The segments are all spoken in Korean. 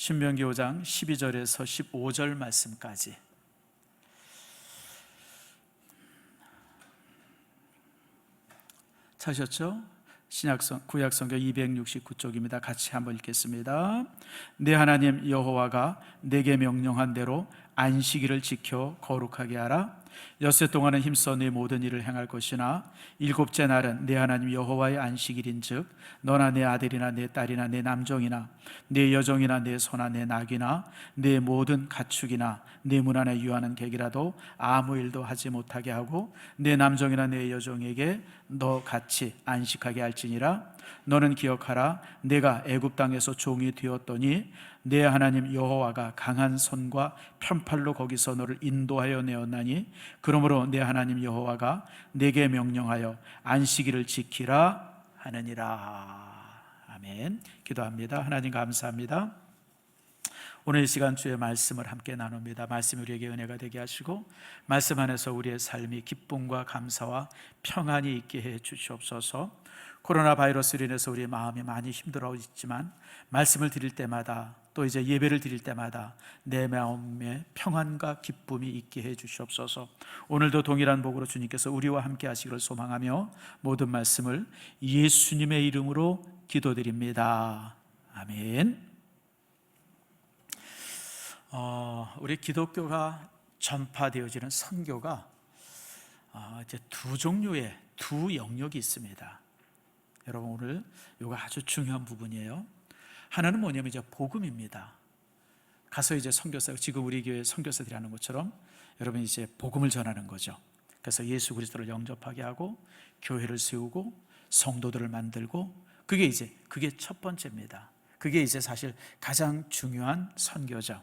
신명기 5장 12절에서 15절 말씀까지. 찾으셨죠? 구약성경 269쪽입니다. 같이 한번 읽겠습니다. 내 하나님 여호와가 내게 명령한 대로 안식일을 지켜 거룩하게 하라. 엿새 동안은 힘써 내 모든 일을 행할 것이나 일곱째 날은 내 하나님 여호와의 안식일인즉 너나 내 아들이나 내 딸이나 내 남종이나 내 여종이나 내 소나 내 낙이나 내 모든 가축이나 내 문 안에 유하는 객이라도 아무 일도 하지 못하게 하고 내 남종이나 내 여종에게 너 같이 안식하게 할지니라. 너는 기억하라. 내가 애굽 땅에서 종이 되었더니 내 하나님 여호와가 강한 손과 편팔로 거기서 너를 인도하여 내었나니 그러므로 내 하나님 여호와가 내게 명령하여 안식일을 지키라 하느니라. 아멘. 기도합니다. 하나님 감사합니다. 오늘 이 시간 주의 말씀을 함께 나눕니다. 말씀이 우리에게 은혜가 되게 하시고 말씀 안에서 우리의 삶이 기쁨과 감사와 평안이 있게 해 주시옵소서. 코로나 바이러스로 인해서 우리의 마음이 많이 힘들어 있지만 말씀을 드릴 때마다 또 이제 예배를 드릴 때마다 내 마음에 평안과 기쁨이 있게 해 주시옵소서. 오늘도 동일한 복으로 주님께서 우리와 함께 하시기를 소망하며 모든 말씀을 예수님의 이름으로 기도드립니다. 아멘. 우리 기독교가 전파되어지는 선교가 이제 두 종류의 두 영역이 있습니다. 여러분 오늘 이거 아주 중요한 부분이에요. 하나는 뭐냐면 이제 복음입니다. 가서 이제 선교사, 지금 우리 교회 선교사들이 하는 것처럼 여러분 이제 복음을 전하는 거죠. 그래서 예수 그리스도를 영접하게 하고 교회를 세우고 성도들을 만들고 그게 첫 번째입니다. 그게 이제 사실 가장 중요한 선교죠.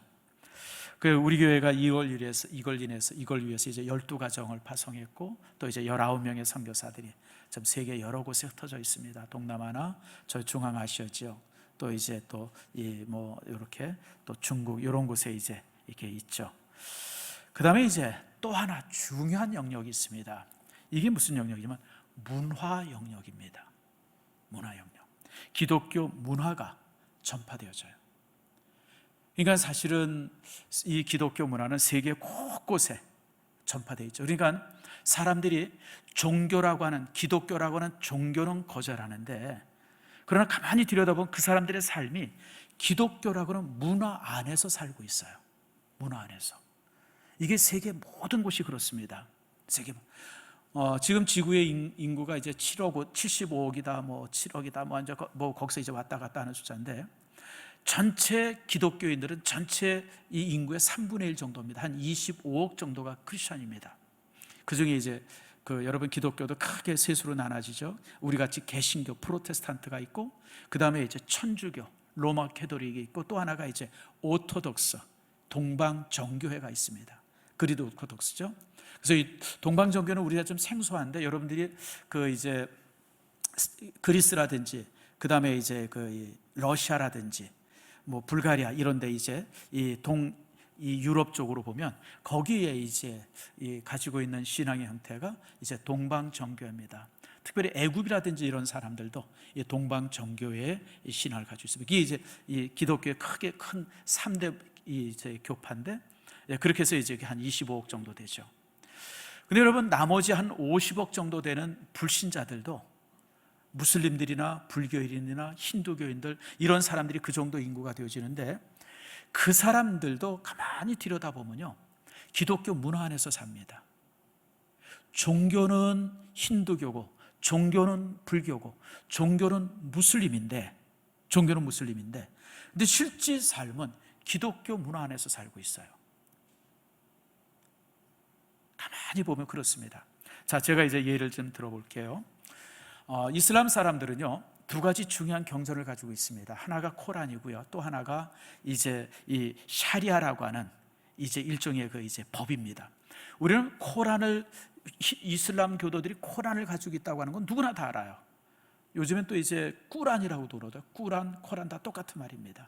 우리 교회가 이걸 위해서 이제 12가정을 파송했고 또 이제 19명의 선교사들이 좀 세계 여러 곳에 흩어져 있습니다. 동남아나 저 중앙아시아죠. 또 이제 또 이렇게 또 중국 이런 곳에 이제 이렇게 있죠. 그다음에 이제 또 하나 중요한 영역이 있습니다. 이게 무슨 영역이냐면 문화 영역입니다. 문화 영역. 기독교 문화가 전파되어져요. 그러니까 사실은 이 기독교 문화는 세계 곳곳에 전파되어 있죠. 그러니까 사람들이 종교라고 하는, 기독교라고 하는 종교는 거절하는데 그러나 가만히 들여다보면 그 사람들의 삶이 기독교라고 하는 문화 안에서 살고 있어요. 문화 안에서. 이게 세계 모든 곳이 그렇습니다. 지금 지구의 인구가 이제 75억이다, 7억이다, 거기서 이제 왔다 갔다 하는 숫자인데 전체 기독교인들은 전체 이 인구의 3분의 1 정도입니다. 한 25억 정도가 크리스천입니다. 그 중에 이제 여러분 기독교도 크게 셋으로 나눠지죠. 우리 같이 개신교, 프로테스탄트가 있고, 그 다음에 이제 천주교, 로마 캐톨릭이 있고, 또 하나가 이제 오토독스, 동방 정교회가 있습니다. 그리도 오토독스죠. 그래서 이 동방 정교는 우리가 좀 생소한데 여러분들이 이제 그리스라든지, 그 다음에 이제 러시아라든지, 불가리아 이런데 이제 이 유럽 쪽으로 보면 거기에 이제 가지고 있는 신앙의 형태가 이제 동방 정교회입니다. 특별히 애굽이라든지 이런 사람들도 이 동방 정교회의 신앙을 가지고 있습니다. 이게 이제 이 기독교의 크게 큰 3대 이제 교파인데 그렇게 해서 이제 한 25억 정도 되죠. 근데 여러분 나머지 한 50억 정도 되는 불신자들도 무슬림들이나 불교인이나 힌두교인들 이런 사람들이 그 정도 인구가 되어지는데 그 사람들도 가만히 들여다보면요 기독교 문화 안에서 삽니다. 종교는 힌두교고 종교는 불교고 종교는 무슬림인데 근데 실제 삶은 기독교 문화 안에서 살고 있어요. 가만히 보면 그렇습니다. 자, 제가 이제 예를 좀 들어볼게요. 이슬람 사람들은요 두 가지 중요한 경전을 가지고 있습니다. 하나가 코란이고요, 또 하나가 이제 이 샤리아라고 하는 이제 일종의 이제 법입니다. 우리는 이슬람 교도들이 코란을 가지고 있다고 하는 건 누구나 다 알아요. 요즘엔 또 이제 꾸란이라고도 그러죠. 꾸란, 코란 다 똑같은 말입니다.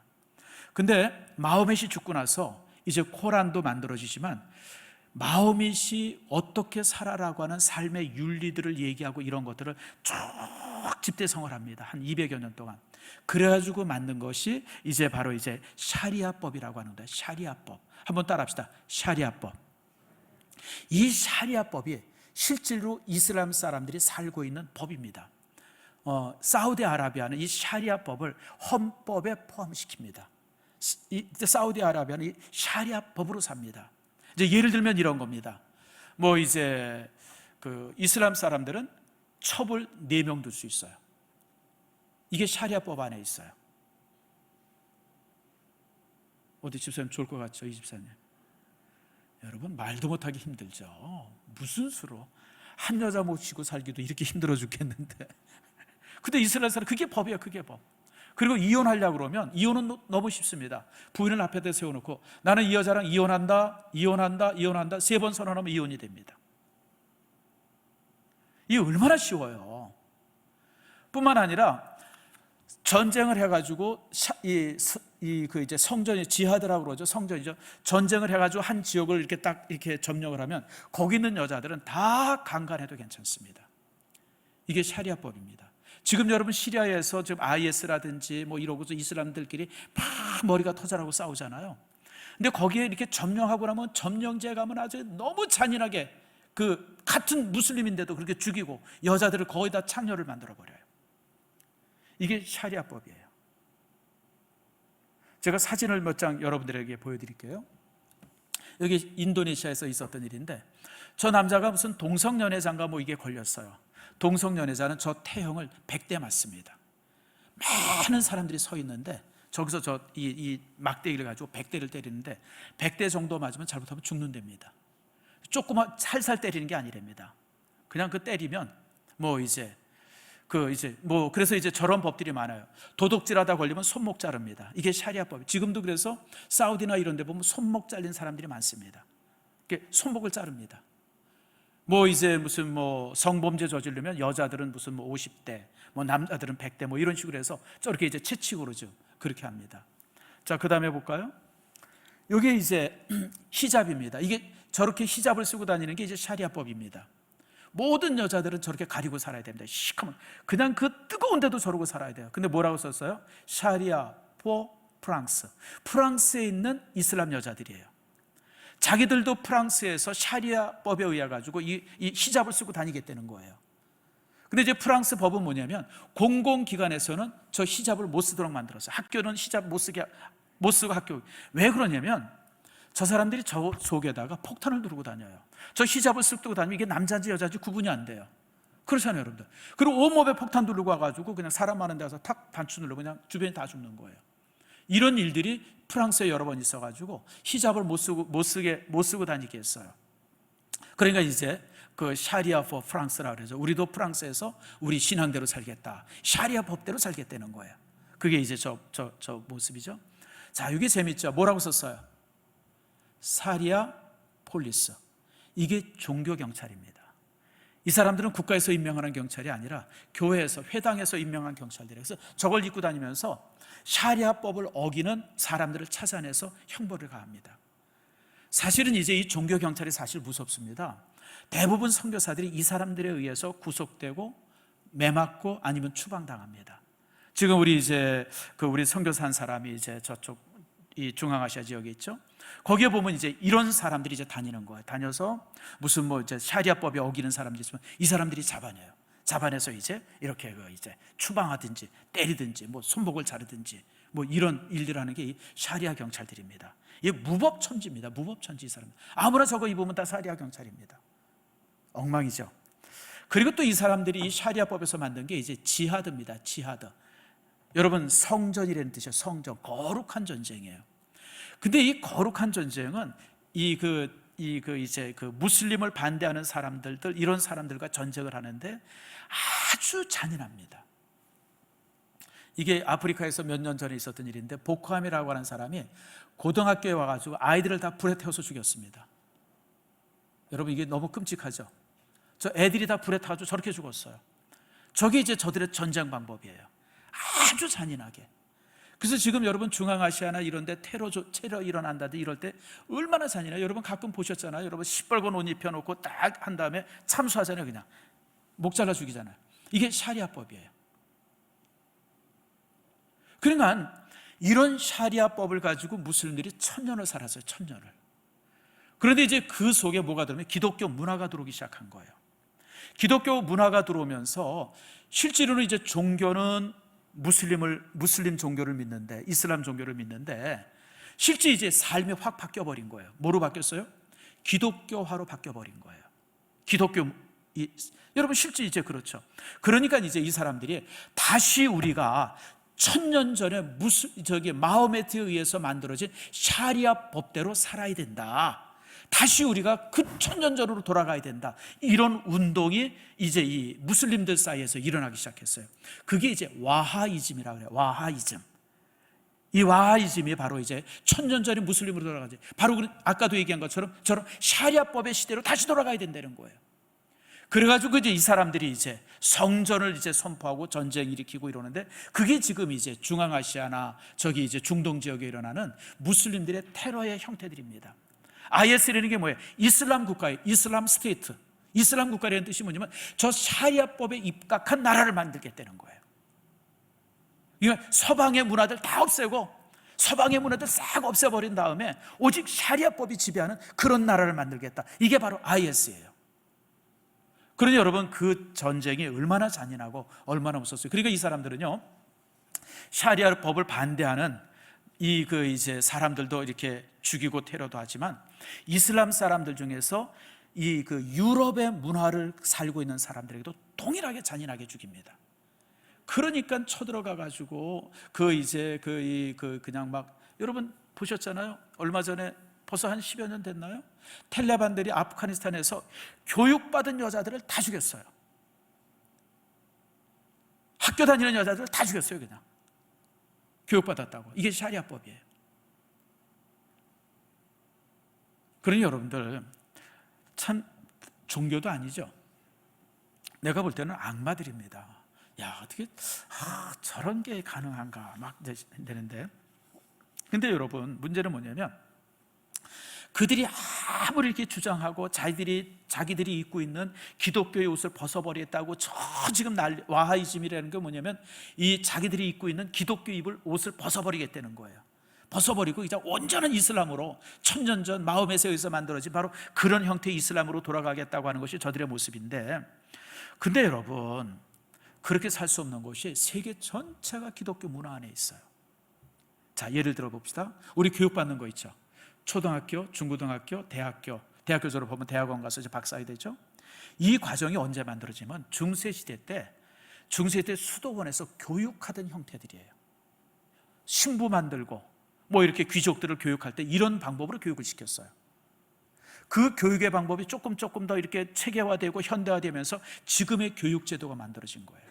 근데 마호멧이 죽고 나서 이제 코란도 만들어지지만 마호멧이 어떻게 살아라고 하는 삶의 윤리들을 얘기하고 이런 것들을 쭉 집대성을 합니다. 한 200여 년 동안. 그래가지고 만든 것이 이제 바로 이제 샤리아법이라고 하는데, 샤리아법. 한번 따라합시다. 샤리아법. 이 샤리아법이 실제로 이슬람 사람들이 살고 있는 법입니다. 사우디아라비아는 이 샤리아법을 헌법에 포함시킵니다. 사우디아라비아는 이 샤리아법으로 삽니다. 이제 예를 들면 이런 겁니다. 뭐 이제 그 이슬람 사람들은 첩을 4명 둘 수 있어요. 이게 샤리아법 안에 있어요. 어디 집사님 좋을 것 같죠? 이 집사님. 여러분 말도 못하기 힘들죠. 무슨 수로 한 여자 모시고 살기도 이렇게 힘들어 죽겠는데. 근데 이스라엘 사람 그게 법이에요. 그게 법. 그리고 이혼하려고 그러면 이혼은 너무 쉽습니다. 부인을 앞에다 세워놓고 나는 이 여자랑 이혼한다 3번 선언하면 이혼이 됩니다. 이게 얼마나 쉬워요. 뿐만 아니라 전쟁을 해가지고 그 이제 성전이 지하드라고 그러죠. 성전이죠. 전쟁을 해가지고 한 지역을 이렇게 딱 이렇게 점령을 하면 거기 있는 여자들은 다 강간해도 괜찮습니다. 이게 샤리아법입니다. 지금 여러분 시리아에서 지금 IS라든지 뭐 이러고서 이슬람들끼리 막 머리가 터져라고 싸우잖아요. 근데 거기에 이렇게 점령하고 나면 점령지에 가면 아주 너무 잔인하게 그 같은 무슬림인데도 그렇게 죽이고 여자들을 거의 다 창녀를 만들어 버려요. 이게 샤리아법이에요. 제가 사진을 몇 장 여러분들에게 보여드릴게요. 여기 인도네시아에서 있었던 일인데 저 남자가 무슨 동성연애자인가 뭐 이게 걸렸어요. 동성연애자는 저 태형을 100대 맞습니다. 많은 사람들이 서 있는데 저기서 이 막대기를 가지고 100대를 때리는데 100대 정도 맞으면 잘못하면 죽는답니다. 조그만 살살 때리는 게 아니랍니다. 그냥 그 때리면 뭐 이제 그래서 이제 저런 법들이 많아요. 도둑질하다 걸리면 손목 자릅니다. 이게 샤리아법. 지금도 그래서 사우디나 이런 데 보면 손목 잘린 사람들이 많습니다. 손목을 자릅니다. 뭐 이제 무슨 뭐 성범죄 저지르면 여자들은 무슨 뭐 50대, 뭐 남자들은 100대 뭐 이런 식으로 해서 저렇게 이제 채찍으로 그러죠. 그렇게 합니다. 자, 그다음에 볼까요? 이게 이제 히잡입니다. 이게 저렇게 히잡을 쓰고 다니는 게 이제 샤리아법입니다. 모든 여자들은 저렇게 가리고 살아야 됩니다. 시커먼 그냥 그 뜨거운데도 저러고 살아야 돼요. 근데 뭐라고 썼어요? 샤리아 포 프랑스. 프랑스에 있는 이슬람 여자들이에요. 자기들도 프랑스에서 샤리아법에 의해 가지고 이 히잡을 쓰고 다니겠다는 거예요. 근데 이제 프랑스 법은 뭐냐면 공공기관에서는 저 히잡을 못 쓰도록 만들었어요. 학교는 히잡 못 쓰고 학교. 왜 그러냐면 저 사람들이 저 속에다가 폭탄을 두르고 다녀요. 저 히잡을 쓰고 다니면 이게 남자인지 여자인지 구분이 안 돼요. 그렇잖아요, 여러분들. 그리고 온몸에 폭탄 두르고 와가지고 그냥 사람 많은 데 가서 탁 단추 누르고 그냥 주변이 다 죽는 거예요. 이런 일들이 프랑스에 여러 번 있어가지고 히잡을 못 쓰고 다니게 했어요. 그러니까 이제 그 샤리아 포 프랑스라 그러죠. 우리도 프랑스에서 우리 신앙대로 살겠다. 샤리아 법대로 살겠다는 거예요. 그게 이제 저 모습이죠. 자, 이게 재밌죠. 뭐라고 썼어요? 사리아 폴리스. 이게 종교 경찰입니다. 이 사람들은 국가에서 임명하는 경찰이 아니라 교회에서 회당에서 임명한 경찰들이에요. 그래서 저걸 입고 다니면서 샤리아법을 어기는 사람들을 찾아내서 형벌을 가합니다. 사실은 이제 이 종교 경찰이 사실 무섭습니다. 대부분 선교사들이 이 사람들에 의해서 구속되고 매맞고 아니면 추방당합니다. 지금 우리 선교사 한 사람이 이제 저쪽 이 중앙아시아 지역에 있죠. 거기에 보면 이제 이런 사람들이 이제 다니는 거예요. 다녀서 무슨 뭐 이제 샤리아법에 어기는 사람들이 있으면 이 사람들이 잡아내요. 잡아내서 이제 이렇게 이제 추방하든지 때리든지 뭐 손목을 자르든지 뭐 이런 일들을 하는 게 이 샤리아 경찰들입니다. 이게 무법천지입니다. 무법천지 이 사람. 아무나 저거 입으면 다 샤리아 경찰입니다. 엉망이죠. 그리고 또 이 사람들이 이 샤리아법에서 만든 게 이제 지하드입니다. 지하드. 여러분 성전이라는 뜻이에요. 성전. 거룩한 전쟁이에요. 근데 이 거룩한 전쟁은 이제 무슬림을 반대하는 사람들 이런 사람들과 전쟁을 하는데 아주 잔인합니다. 이게 아프리카에서 몇 년 전에 있었던 일인데 보코함이라고 하는 사람이 고등학교에 와가지고 아이들을 다 불에 태워서 죽였습니다. 여러분 이게 너무 끔찍하죠. 저 애들이 다 불에 타가지고 저렇게 죽었어요. 저게 이제 저들의 전쟁 방법이에요. 아주 잔인하게. 그래서 지금 여러분 중앙아시아나 이런 데 테러 일어난다든지 이럴 때 얼마나 잔인해요. 여러분 가끔 보셨잖아요. 여러분 시뻘건 옷 입혀놓고 딱 한 다음에 참수하잖아요. 그냥 목 잘라 죽이잖아요. 이게 샤리아법이에요. 그러니까 이런 샤리아법을 가지고 무슬림들이 1000년을 살았어요. 1000년을. 그런데 이제 그 속에 뭐가 들어오면 기독교 문화가 들어오기 시작한 거예요. 기독교 문화가 들어오면서 실제로는 이제 종교는 무슬림 종교를 믿는데, 이슬람 종교를 믿는데, 실제 이제 삶이 확 바뀌어버린 거예요. 뭐로 바뀌었어요? 기독교화로 바뀌어버린 거예요. 여러분 실제 이제 그렇죠. 그러니까 이제 이 사람들이 다시 우리가 1000년 전에 마호메트에 의해서 만들어진 샤리아 법대로 살아야 된다. 다시 우리가 그 1000년 전으로 돌아가야 된다. 이런 운동이 이제 이 무슬림들 사이에서 일어나기 시작했어요. 그게 이제 와하이즘이라고 그래요. 와하이즘. 이 와하이즘이 바로 이제 1000년 전에 무슬림으로 돌아가지. 바로 아까도 얘기한 것처럼 샤리아법의 시대로 다시 돌아가야 된다는 거예요. 그래가지고 이제 이 사람들이 이제 성전을 이제 선포하고 전쟁 일으키고 이러는데, 그게 지금 이제 중앙아시아나 저기 이제 중동 지역에 일어나는 무슬림들의 테러의 형태들입니다. IS라는 게 뭐예요? 이슬람 국가예요. 이슬람 스테이트. 이슬람 국가라는 뜻이 뭐냐면 저 샤리아법에 입각한 나라를 만들겠다는 거예요. 그러니까 서방의 문화들 다 없애고 서방의 문화들 싹 없애버린 다음에 오직 샤리아법이 지배하는 그런 나라를 만들겠다. 이게 바로 IS예요. 그러니 여러분 그 전쟁이 얼마나 잔인하고 얼마나 무섭어요. 그러니까 이 사람들은요, 샤리아법을 반대하는 이제 사람들도 이렇게 죽이고 테러도 하지만, 이슬람 사람들 중에서 유럽의 문화를 살고 있는 사람들에게도 동일하게 잔인하게 죽입니다. 그러니까 쳐들어가 가지고 그냥 막, 여러분 보셨잖아요. 얼마 전에 벌써 한 10여 년 됐나요? 텔레반들이 아프가니스탄에서 교육받은 여자들을 다 죽였어요. 학교 다니는 여자들을 다 죽였어요. 그냥 교육받았다고. 이게 샤리아법이에요. 그러니 여러분들 참 종교도 아니죠. 내가 볼 때는 악마들입니다. 야, 어떻게 저런 게 가능한가 막 되는데, 근데 여러분 문제는 뭐냐면, 그들이 아무리 이렇게 주장하고 자기들이 입고 있는 기독교의 옷을 벗어버리겠다고 지금 와하이즘이라는 게 뭐냐면, 이 자기들이 입고 있는 기독교 옷을 벗어버리겠다는 거예요. 벗어버리고 이제 온전한 이슬람으로 1000년 전 마호메트에 의해서 만들어진 바로 그런 형태의 이슬람으로 돌아가겠다고 하는 것이 저들의 모습인데, 근데 여러분 그렇게 살 수 없는 곳이 세계 전체가 기독교 문화 안에 있어요. 자, 예를 들어 봅시다. 우리 교육받는 거 있죠. 초등학교, 중고등학교, 대학교 졸업하면 대학원 가서 이제 박사가 되죠. 이 과정이 언제 만들어지면 중세시대 때 수도원에서 교육하던 형태들이에요. 신부 만들고 뭐 이렇게 귀족들을 교육할 때 이런 방법으로 교육을 시켰어요. 그 교육의 방법이 조금 더 이렇게 체계화되고 현대화되면서 지금의 교육 제도가 만들어진 거예요.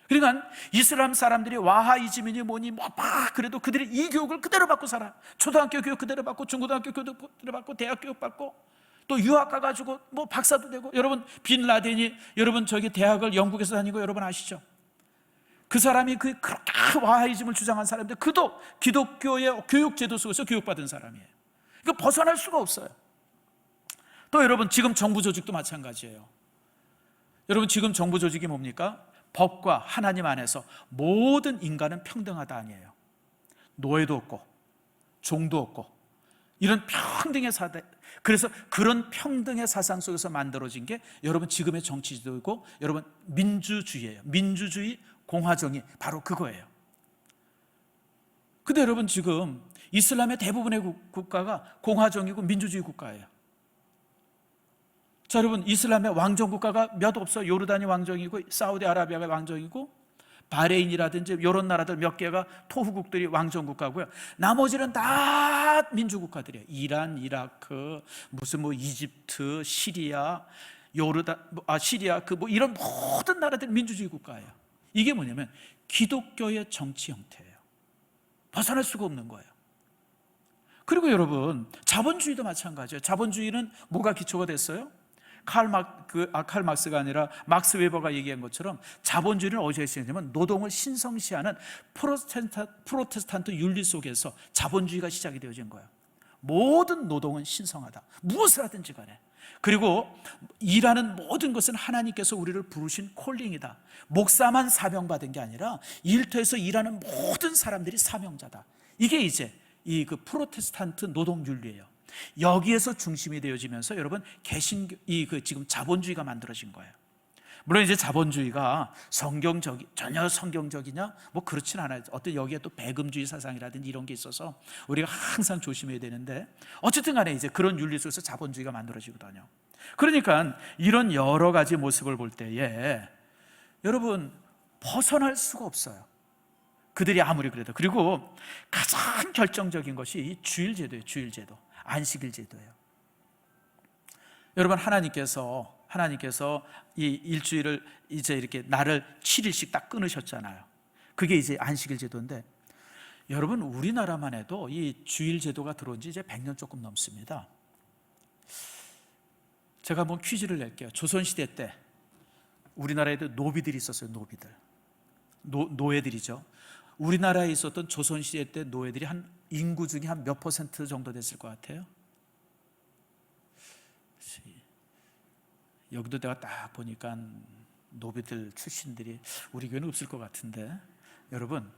그러니까 이슬람 사람들이 와하이즘이니 뭐니 막 그래도 그들이 이 교육을 그대로 받고 살아. 초등학교 교육 그대로 받고, 중고등학교 교육 그대로 받고, 대학 교육 받고, 또 유학 가가지고 뭐 박사도 되고. 여러분 빈 라덴이 여러분 저기 대학을 영국에서 다니고 여러분 아시죠? 그 사람이 그렇게 와하이즘을 주장한 사람인데 그도 기독교의 교육 제도 속에서 교육받은 사람이에요. 이거 벗어날 수가 없어요. 또 여러분 지금 정부 조직도 마찬가지예요. 여러분 지금 정부 조직이 뭡니까? 법과 하나님 안에서 모든 인간은 평등하다 아니에요. 노예도 없고 종도 없고 이런 평등의 사대. 그래서 그런 평등의 사상 속에서 만들어진 게 여러분 지금의 정치제도이고, 여러분 민주주의예요. 민주주의, 공화정의 바로 그거예요. 근데 여러분 지금 이슬람의 대부분의 국가가 공화정이고 민주주의 국가예요. 자, 여러분 이슬람의 왕정 국가가 몇 없어요. 요르단이 왕정이고, 사우디아라비아가 왕정이고, 바레인이라든지 이런 나라들 몇 개가 토후국들이 왕정 국가고요. 나머지는 다 민주 국가들이에요. 이란, 이라크, 무슨 이집트, 시리아, 시리아 이런 모든 나라들 민주주의 국가예요. 이게 뭐냐면 기독교의 정치 형태예요. 벗어날 수가 없는 거예요. 그리고 여러분 자본주의도 마찬가지예요. 자본주의는 뭐가 기초가 됐어요? 칼 막스가 아니라 막스 웨버가 얘기한 것처럼 자본주의는 어디서 시작했냐면 노동을 신성시하는 프로테스탄트 윤리 속에서 자본주의가 시작이 되어진 거예요. 모든 노동은 신성하다, 무엇을 하든지 간에. 그리고 일하는 모든 것은 하나님께서 우리를 부르신 콜링이다. 목사만 사명받은 게 아니라 일터에서 일하는 모든 사람들이 사명자다. 이게 이제 이 프로테스탄트 노동 윤리예요. 여기에서 중심이 되어지면서 여러분 지금 자본주의가 만들어진 거예요. 물론 이제 자본주의가 전혀 성경적이냐? 뭐 그렇진 않아요. 어떤 여기에 또 배금주의 사상이라든지 이런 게 있어서 우리가 항상 조심해야 되는데, 어쨌든 간에 이제 그런 윤리 속에서 자본주의가 만들어지거든요. 그러니까 이런 여러 가지 모습을 볼 때에 여러분 벗어날 수가 없어요. 그들이 아무리 그래도. 그리고 가장 결정적인 것이 이 주일제도예요. 주일제도, 안식일 제도예요. 여러분 하나님께서 이 일주일을 이제 이렇게 날을 7일씩 딱 끊으셨잖아요. 그게 이제 안식일 제도인데, 여러분 우리나라만 해도 이 주일 제도가 들어온 지 이제 100년 조금 넘습니다. 제가 한번 퀴즈를 낼게요. 조선시대 때 우리나라에도 노비들이 있었어요. 노비들, 노예들이죠. 우리나라에 있었던 조선시대 때 노예들이 한 인구 중에 한 몇 퍼센트 정도 됐을 것 같아요? 여기도 내가 딱 보니까 노비들 출신들이 우리 교회는 없을 것 같은데, 여러분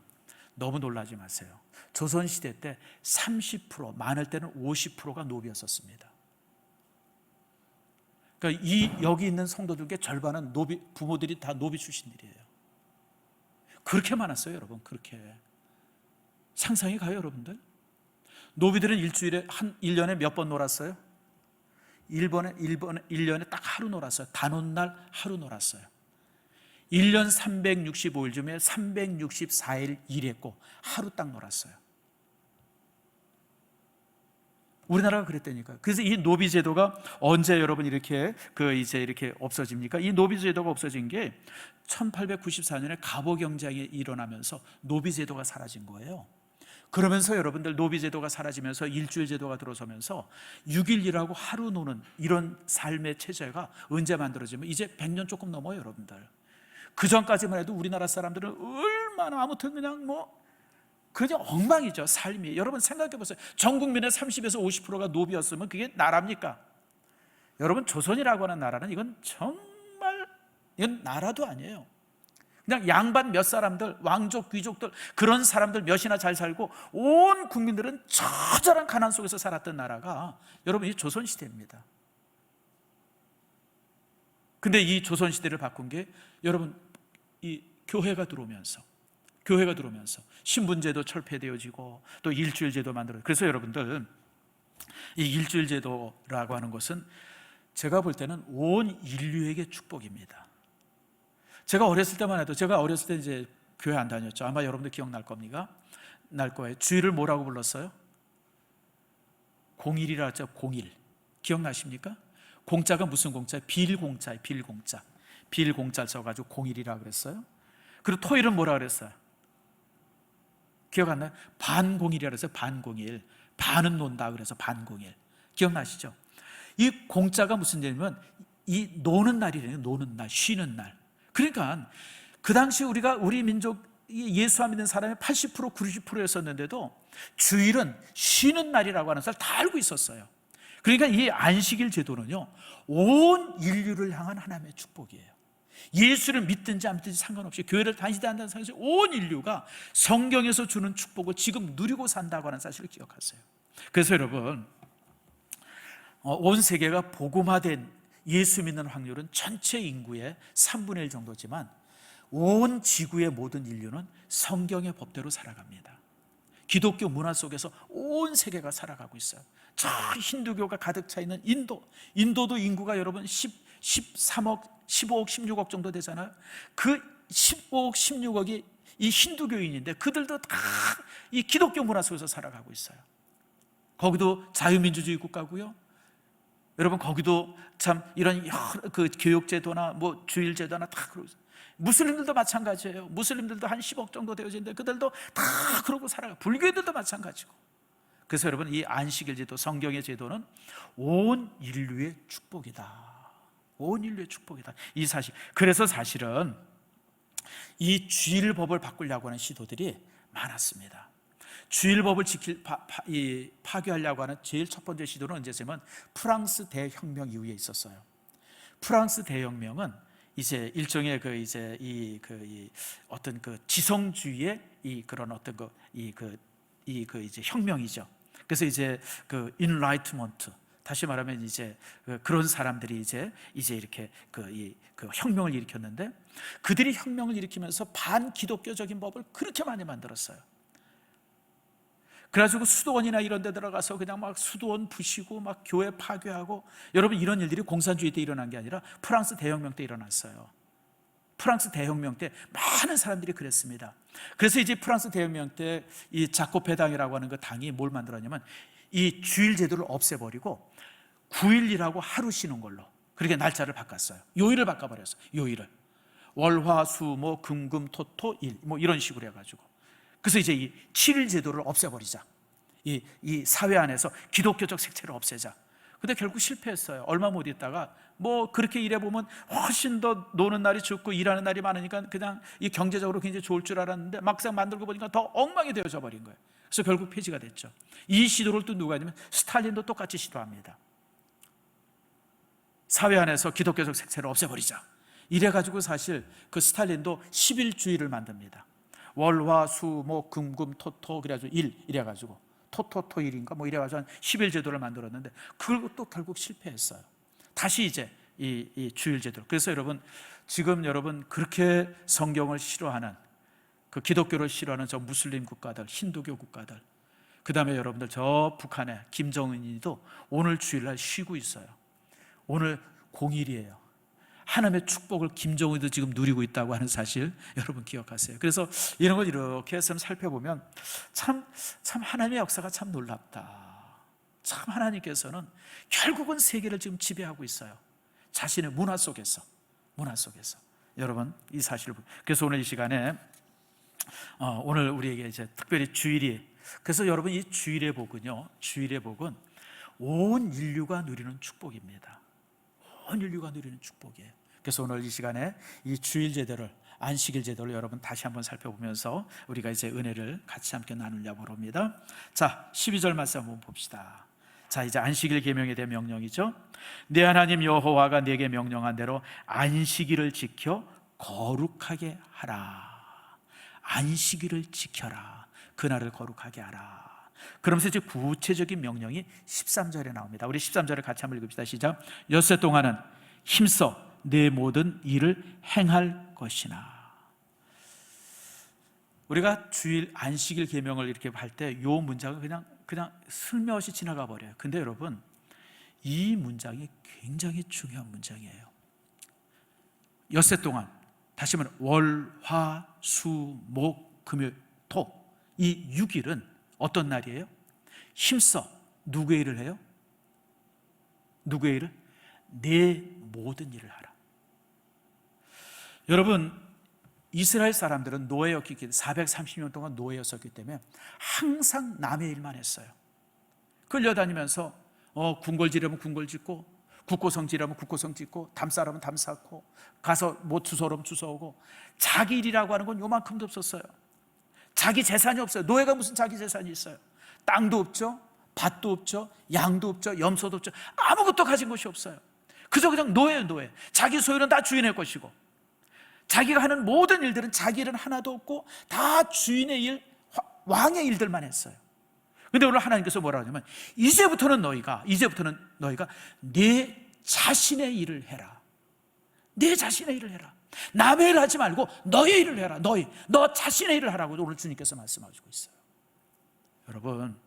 너무 놀라지 마세요. 조선시대 때 30%, 많을 때는 50%가 노비였었습니다. 그러니까 여기 있는 성도들 중에 절반은 부모들이 다 노비 출신들이에요. 그렇게 많았어요, 여러분. 그렇게 상상이 가요, 여러분들? 노비들은 일주일에 1년에 몇 번 놀았어요? 1년에 딱 하루 놀았어요. 단오날 하루 놀았어요. 1년 365일 중에 364일 일했고 하루 딱 놀았어요. 우리나라가 그랬다니까요. 그래서 이 노비 제도가 언제 여러분 이렇게 없어집니까? 이 노비 제도가 없어진 게 1894년에 갑오 경쟁이 일어나면서 노비 제도가 사라진 거예요. 그러면서 여러분들 노비 제도가 사라지면서 일주일 제도가 들어서면서 6일 일하고 하루 노는 이런 삶의 체제가 언제 만들어지면 이제 100년 조금 넘어요, 여러분들. 그 전까지만 해도 우리나라 사람들은 얼마나 아무튼 그냥 엉망이죠, 삶이. 여러분 생각해 보세요. 전 국민의 30에서 50%가 노비였으면 그게 나라입니까? 여러분 조선이라고 하는 나라는 이건 나라도 아니에요. 그냥 양반 몇 사람들, 왕족, 귀족들, 그런 사람들 몇이나 잘 살고 온 국민들은 처절한 가난 속에서 살았던 나라가 여러분 이 조선시대입니다. 근데 이 조선시대를 바꾼 게 여러분 이 교회가 들어오면서 신분제도 철폐되어지고 또 일주일제도 만들어요. 그래서 여러분들 이 일주일제도라고 하는 것은 제가 볼 때는 온 인류에게 축복입니다. 제가 어렸을 때만 해도, 제가 어렸을 때 이제 교회 안 다녔죠. 아마 여러분들 기억날 겁니다. 날 거예요. 주일을 뭐라고 불렀어요? 공일이라 했죠. 공일. 기억나십니까? 공자가 무슨 공자예요? 빌공자예요. 빌공자. 빌공자를 써가지고 공일이라 그랬어요. 그리고 토일은 뭐라 그랬어요? 기억 안 나요? 반공일이라 그랬어요. 반공일. 반은 논다 그래서 반공일. 기억나시죠? 이 공자가 무슨 얘기냐면 이 노는 날이래요. 노는 날, 쉬는 날. 그러니까 그 당시 우리 민족 예수 안 믿는 사람이 80% 90%였었는데도 주일은 쉬는 날이라고 하는 사람 다 알고 있었어요. 그러니까 이 안식일 제도는요, 온 인류를 향한 하나님의 축복이에요. 예수를 믿든지 안 믿든지 상관없이, 교회를 다니지 않는 상관없이 온 인류가 성경에서 주는 축복을 지금 누리고 산다고 하는 사실을 기억하세요. 그래서 여러분 온 세계가 복음화된 예수 믿는 확률은 전체 인구의 3분의 1 정도지만 온 지구의 모든 인류는 성경의 법대로 살아갑니다. 기독교 문화 속에서 온 세계가 살아가고 있어요. 저 힌두교가 가득 차 있는 인도도 인구가 여러분 13억, 15억, 16억 정도 되잖아요. 그 15억, 16억이 이 힌두교인인데 그들도 다 이 기독교 문화 속에서 살아가고 있어요. 거기도 자유민주주의 국가고요. 여러분 거기도 참 이런 그 교육제도나 뭐 주일제도나 다 그러고 있어요. 무슬림들도 마찬가지예요. 무슬림들도 한 10억 정도 되어지는데 그들도 다 그러고 살아가요. 불교인들도 마찬가지고. 그래서 여러분 이 안식일 제도, 성경의 제도는 온 인류의 축복이다. 온 인류의 축복이다. 이 사실. 그래서 사실은 이 주일법을 바꾸려고 하는 시도들이 많았습니다. 주일법을 파괴하려고 하는 제일 첫 번째 시도는 언제냐면 프랑스 대혁명 이후에 있었어요. 프랑스 대혁명은 이제 일종의 어떤 지성주의의 그런 어떤 이제 혁명이죠. 그래서 이제 인라이트먼트, 다시 말하면 이제 그런 사람들이 이제 이렇게 혁명을 일으켰는데, 그들이 혁명을 일으키면서 반기독교적인 법을 그렇게 많이 만들었어요. 그래가지고 수도원이나 이런 데 들어가서 그냥 막 수도원 부시고 막 교회 파괴하고, 여러분 이런 일들이 공산주의 때 일어난 게 아니라 프랑스 대혁명 때 일어났어요. 프랑스 대혁명 때 많은 사람들이 그랬습니다. 그래서 이제 프랑스 대혁명 때 이 자코페당이라고 하는 그 당이 뭘 만들었냐면 이 주일 제도를 없애버리고 9일이라고 하루 쉬는 걸로 그렇게 날짜를 바꿨어요. 요일을 바꿔버렸어요. 요일을 월화수목 금금토토 일 뭐 이런 식으로 해가지고, 그래서 이제 이 7일 제도를 없애버리자, 이 사회 안에서 기독교적 색채를 없애자. 근데 결국 실패했어요. 얼마 못 있다가 뭐 그렇게 일해보면 훨씬 더 노는 날이 적고 일하는 날이 많으니까 그냥 이 경제적으로 굉장히 좋을 줄 알았는데 막상 만들고 보니까 더 엉망이 되어져 버린 거예요. 그래서 결국 폐지가 됐죠. 이 시도를 또 누가 하냐면 스탈린도 똑같이 시도합니다. 사회 안에서 기독교적 색채를 없애버리자. 이래가지고 사실 그 스탈린도 10일주의를 만듭니다. 월화수목 금금토토 그래가지고 일 이래가지고 토토토일인가 뭐 이래가지고 한 10일 제도를 만들었는데 그것도 결국 실패했어요. 다시 이제 이 주일 제도. 그래서 여러분 지금 여러분 그렇게 성경을 싫어하는 그 기독교를 싫어하는 저 무슬림 국가들, 힌두교 국가들, 그 다음에 여러분들 저 북한의 김정은이도 오늘 주일날 쉬고 있어요. 오늘 공일이에요. 하나님의 축복을 김정은도 지금 누리고 있다고 하는 사실 여러분 기억하세요. 그래서 이런 걸 이렇게 해서 살펴보면 참 하나님의 역사가 참 놀랍다. 참 하나님께서는 결국은 세계를 지금 지배하고 있어요. 자신의 문화 속에서. 여러분 이 사실을, 그래서 오늘 이 시간에 오늘 우리에게 이제 특별히 주일이, 그래서 여러분 이 주일의 복은요, 주일의 복은 온 인류가 누리는 축복입니다. 온 인류가 누리는 축복이에요. 그래서 오늘 이 시간에 이 주일 제도를, 안식일 제도를 여러분 다시 한번 살펴보면서 우리가 이제 은혜를 같이 함께 나누려고 합니다. 자, 12절 말씀 한번 봅시다. 자, 이제 안식일 계명에 대한 명령이죠. 내 하나님 여호와가 내게 명령한 대로 안식일을 지켜 거룩하게 하라. 안식일을 지켜라. 그날을 거룩하게 하라. 그러면서 이제 구체적인 명령이 13절에 나옵니다. 우리 13절을 같이 한번 읽읍시다. 시작. 엿새 동안은 힘써 내 모든 일을 행할 것이나. 우리가 주일 안식일 계명을 이렇게 할 때 이 문장은 그냥 슬며시 지나가 버려요. 근데 여러분 이 문장이 굉장히 중요한 문장이에요. 엿새 동안, 다시 말하면 월, 화, 수, 목, 금요일, 토, 이 6일은 어떤 날이에요? 힘써 누구의 일을 해요? 누구의 일을? 내 모든 일을 하라. 여러분 이스라엘 사람들은 노예였기 때문에 430년 동안 노예였었기 때문에 항상 남의 일만 했어요. 끌려다니면서 궁궐지려면 궁궐 짓고, 국고성 지려면 국고성 짓고, 담싸라면 담 쌓고, 가서 뭐 주워오면 주워오고, 자기 일이라고 하는 건 요만큼도 없었어요. 자기 재산이 없어요. 노예가 무슨 자기 재산이 있어요? 땅도 없죠, 밭도 없죠, 양도 없죠, 염소도 없죠. 아무것도 가진 것이 없어요. 그저 그냥 노예예요. 노예. 자기 소유는 다 주인의 것이고, 자기가 하는 모든 일들은 자기 일은 하나도 없고 다 주인의 일, 왕의 일들만 했어요. 근데 오늘 하나님께서 뭐라 하냐면 이제부터는 너희가 내 자신의 일을 해라. 내 자신의 일을 해라. 남의 일을 하지 말고 너의 일을 해라. 너 자신의 일을 하라고 오늘 주님께서 말씀하시고 있어요. 여러분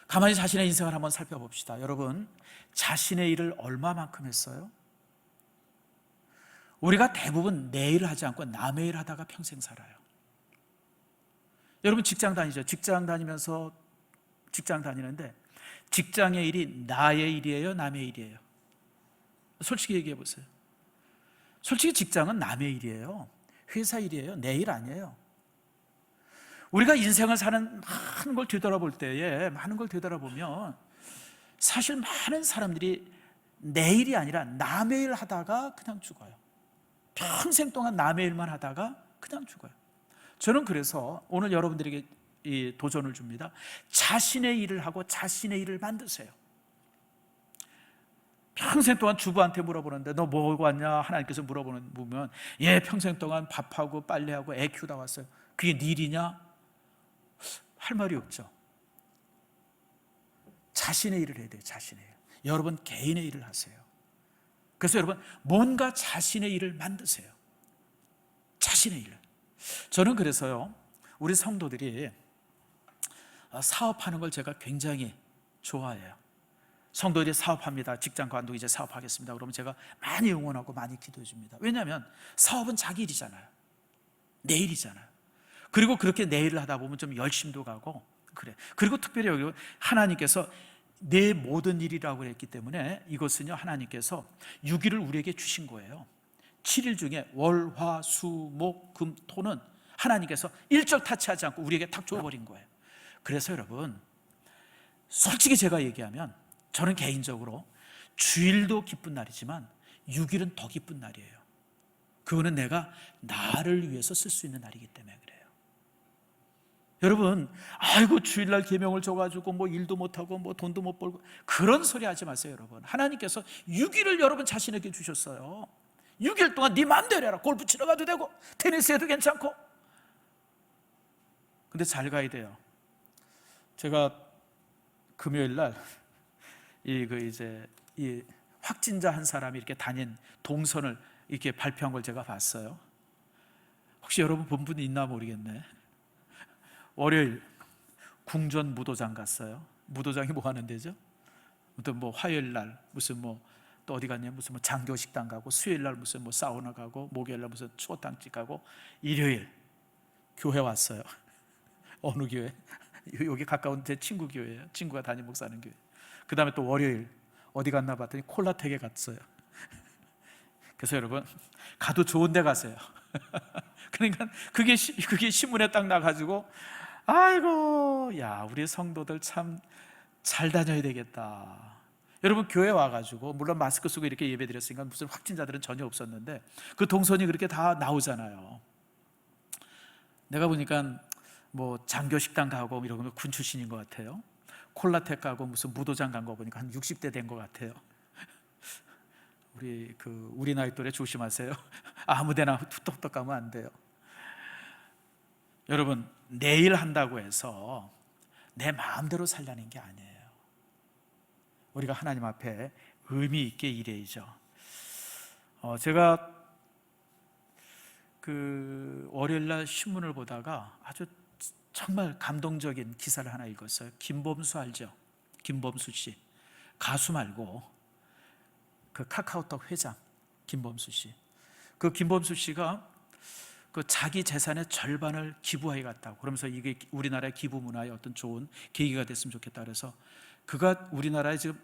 가만히 자신의 인생을 한번 살펴봅시다. 여러분 자신의 일을 얼마만큼 했어요? 우리가 대부분 내 일을 하지 않고 남의 일을 하다가 평생 살아요. 여러분 직장 다니죠. 직장 다니는데 직장의 일이 나의 일이에요, 남의 일이에요? 솔직히 얘기해 보세요. 솔직히 직장은 남의 일이에요. 회사 일이에요. 내 일 아니에요. 우리가 인생을 사는 많은 걸 되돌아보면 사실 많은 사람들이 내일이 아니라 남의 일 하다가 그냥 죽어요. 평생 동안 남의 일만 하다가 그냥 죽어요. 저는 그래서 오늘 여러분들에게 이 도전을 줍니다. 자신의 일을 하고 자신의 일을 만드세요. 평생 동안 주부한테 물어보는데 너 뭐 하고 왔냐? 하나님께서 물어보면 예, 평생 동안 밥하고 빨래하고 애 키우다 왔어요. 그게 네 일이냐? 할 말이 없죠. 자신의 일을 해야 돼요. 자신의 일. 여러분 개인의 일을 하세요. 그래서 여러분 뭔가 자신의 일을 만드세요. 자신의 일을. 저는 그래서요, 우리 성도들이 사업하는 걸 제가 굉장히 좋아해요. 성도들이 사업합니다. 직장 관두고 이제 사업하겠습니다. 그러면 제가 많이 응원하고 많이 기도해 줍니다. 왜냐하면 사업은 자기 일이잖아요. 내 일이잖아요. 그리고 그렇게 내 일을 하다 보면 좀 열심도 가고 그래. 그리고 특별히 여기 하나님께서 내 모든 일이라고 했기 때문에 이것은요, 하나님께서 6일을 우리에게 주신 거예요. 7일 중에 월, 화, 수, 목, 금, 토는 하나님께서 일절 타치하지 않고 우리에게 탁 줘버린 거예요. 그래서 여러분, 솔직히 제가 얘기하면 저는 개인적으로 주일도 기쁜 날이지만 6일은 더 기쁜 날이에요. 그거는 내가 나를 위해서 쓸 수 있는 날이기 때문에 그래요. 여러분, 아이고 주일날 계명을 줘가지고 뭐 일도 못하고 뭐 돈도 못 벌고 그런 소리 하지 마세요. 여러분, 하나님께서 6일을 여러분 자신에게 주셨어요. 6일 동안 네 마음대로 해라. 골프 치러 가도 되고 테니스 해도 괜찮고. 근데 잘 가야 돼요. 제가 금요일 날 이 확진자 한 사람이 이렇게 다닌 동선을 이렇게 발표한 걸 제가 봤어요. 혹시 여러분 본 분이 있나 모르겠네. 월요일 궁전 무도장 갔어요. 무도장이 뭐 하는 데죠? 또 뭐 화요일 날 무슨 뭐 또 어디 갔냐? 무슨 뭐 장교 식당 가고, 수요일 날 무슨 뭐 사우나 가고, 목요일 날 무슨 추어탕집 가고, 일요일 교회 왔어요. 어느 교회? 여기 가까운 제 친구 교회예요. 친구가 담임 목사하는 교회. 그 다음에 또 월요일 어디 갔나 봤더니 콜라텍에 갔어요. 그래서 여러분, 가도 좋은 데 가세요. 그러니까 그게 신문에 딱 나가지고, 아이고, 야, 우리 성도들 참 잘 다녀야 되겠다. 여러분, 교회 와가지고 물론 마스크 쓰고 이렇게 예배드렸으니까 무슨 확진자들은 전혀 없었는데 그 동선이 그렇게 다 나오잖아요. 내가 보니까 뭐 장교 식당 가고 이러면 군 출신인 것 같아요. 콜라텍 가고 무슨 무도장 간 거 보니까 한 60대 된 것 같아요. 우리 나이 또래 조심하세요. 아무데나 툭툭 가면 안 돼요. 여러분, 내일 한다고 해서 내 마음대로 살라는 게 아니에요. 우리가 하나님 앞에 의미 있게 일해야죠. 제가 월요일 날 신문을 보다가 아주 정말 감동적인 기사를 하나 읽었어요. 김범수 알죠? 김범수 씨. 가수 말고 그 카카오톡 회장 김범수 씨. 그 김범수 씨가 그 자기 재산의 절반을 기부하게 갔다고. 그러면서 이게 우리나라의 기부 문화의 어떤 좋은 계기가 됐으면 좋겠다 그래서 그가 우리나라에 지금